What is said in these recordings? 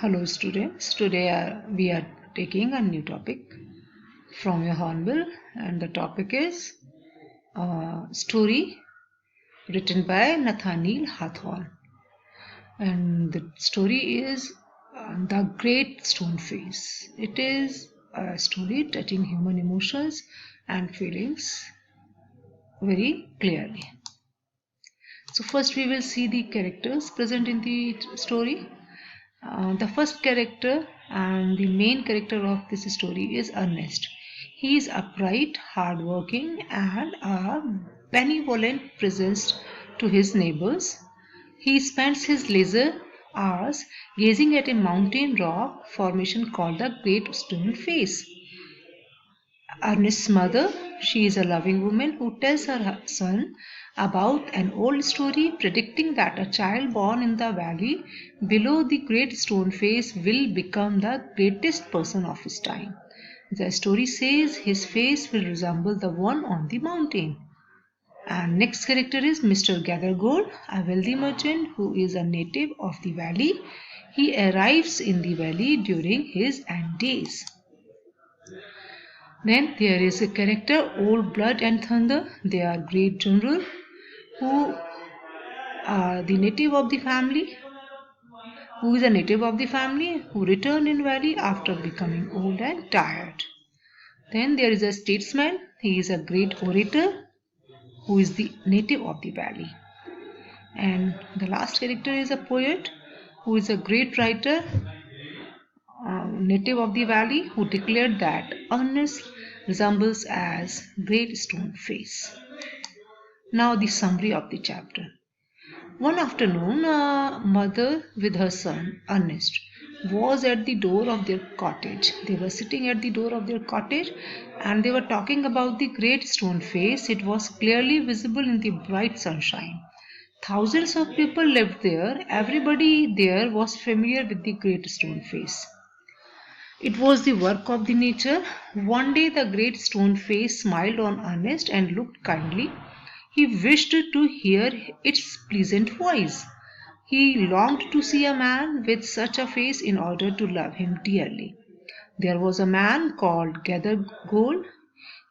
Hello students, today we are taking a new topic from your Hornbill, and the topic is story written by Nathaniel Hawthorne, and the story is The Great Stone Face. It is a story touching human emotions and feelings very clearly. So first we will see the characters present in the story. The first character and the main character of this story is Ernest. He is upright, hardworking, and a benevolent presence to his neighbors. He spends his leisure hours gazing at a mountain rock formation called the Great Stone Face. Ernest's mother, she is a loving woman who tells her son about an old story predicting that a child born in the valley below the great stone face will become the greatest person of his time. The story says his face will resemble the one on the mountain. And next character is Mr. Gathergold, a wealthy merchant who is a native of the valley. He arrives in the valley during his end days. Then there is a character, Old Blood and Thunder. They are great general who are the native of the family, who is a native of the family who returned in valley after becoming old and tired. Then there is a statesman. He is a great orator who is the native of the valley. And the last character is a poet who is a great writer, native of the valley, who declared that Ernest resembles as great stone face. Now the summary of the chapter. One afternoon, a mother with her son, Ernest, was at the door of their cottage. They were sitting at the door of their cottage and they were talking about the great stone face. It was clearly visible in the bright sunshine. Thousands of people lived there. Everybody there was familiar with the great stone face. It was the work of the nature. One day the great stone face smiled on Ernest and looked kindly. He wished to hear its pleasant voice. He longed to see a man with such a face in order to love him dearly. There was a man called Gathergold.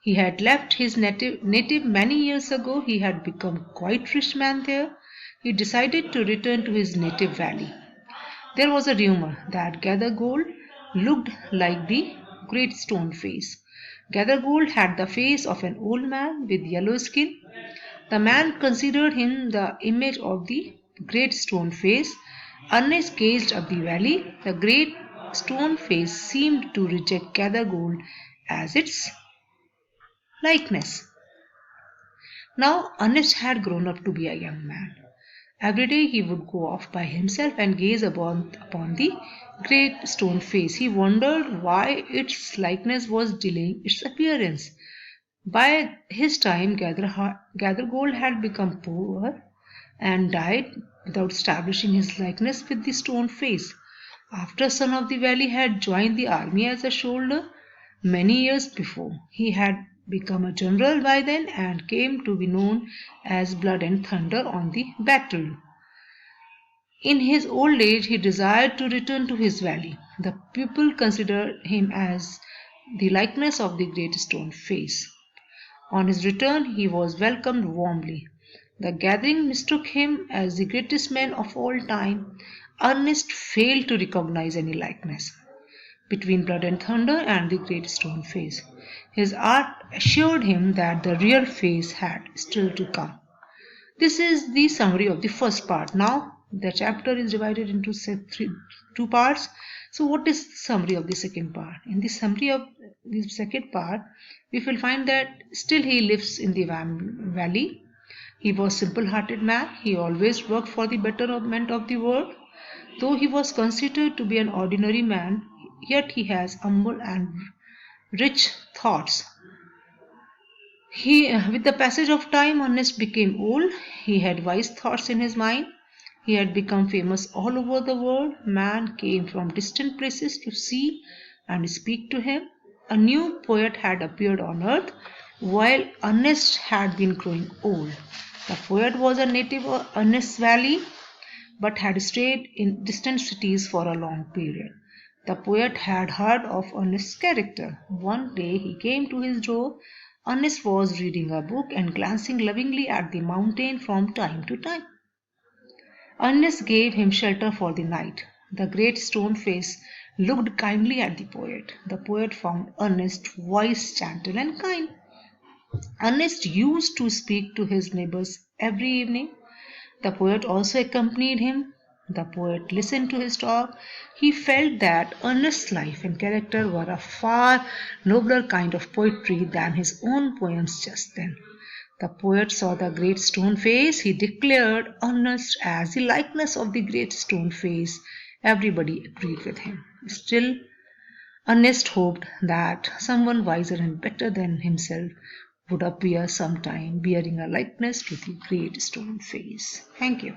He had left his native many years ago. He had become quite rich man there. He decided to return to his native valley. There was a rumor that Gathergold looked like the great stone face. Gathergold had the face of an old man with yellow skin. The man considered him the image of the great stone face. Ernest gazed up the valley. The great stone face seemed to reject Gathergold as its likeness. Now Ernest had grown up to be a young man. Every day he would go off by himself and gaze upon the great stone face. He wondered why its likeness was delaying its appearance. By his time, Gathergold had become poor and died without establishing his likeness with the stone face. After Son of the Valley had joined the army as a soldier many years before, he had become a general by then and came to be known as Blood and Thunder on the battle. In his old age, he desired to return to his valley. The people considered him as the likeness of the great stone face. On his return, he was welcomed warmly. The gathering mistook him as the greatest man of all time. Ernest failed to recognize any likeness between Blood and Thunder and the great stone face. His art assured him that the real face had still to come. This is the summary of the first part. Now, the chapter is divided into two parts. So, what is the summary of the second part? In the summary of the second part, we will find that still he lives in the valley. He was a simple-hearted man. He always worked for the betterment of the world. Though he was considered to be an ordinary man, yet he has humble and rich thoughts. With the passage of time, Ernest became old. He had wise thoughts in his mind. He had become famous all over the world. Man came from distant places to see and speak to him. A new poet had appeared on earth while Ernest had been growing old. The poet was a native of Ernest's Valley. but had stayed in distant cities for a long period. The poet had heard of Ernest's character. One day he came to his door. Ernest was reading a book and glancing lovingly at the mountain from time to time. Ernest gave him shelter for the night. The great stone face looked kindly at the poet. The poet found Ernest's voice gentle and kind. Ernest used to speak to his neighbors every evening. The poet also accompanied him. The poet listened to his talk. He felt that Ernest's life and character were a far nobler kind of poetry than his own poems just then. The poet saw the great stone face. He declared Ernest as the likeness of the great stone face. Everybody agreed with him. Still, Ernest hoped that someone wiser and better than himself would appear sometime bearing a likeness to the great stone face. Thank you.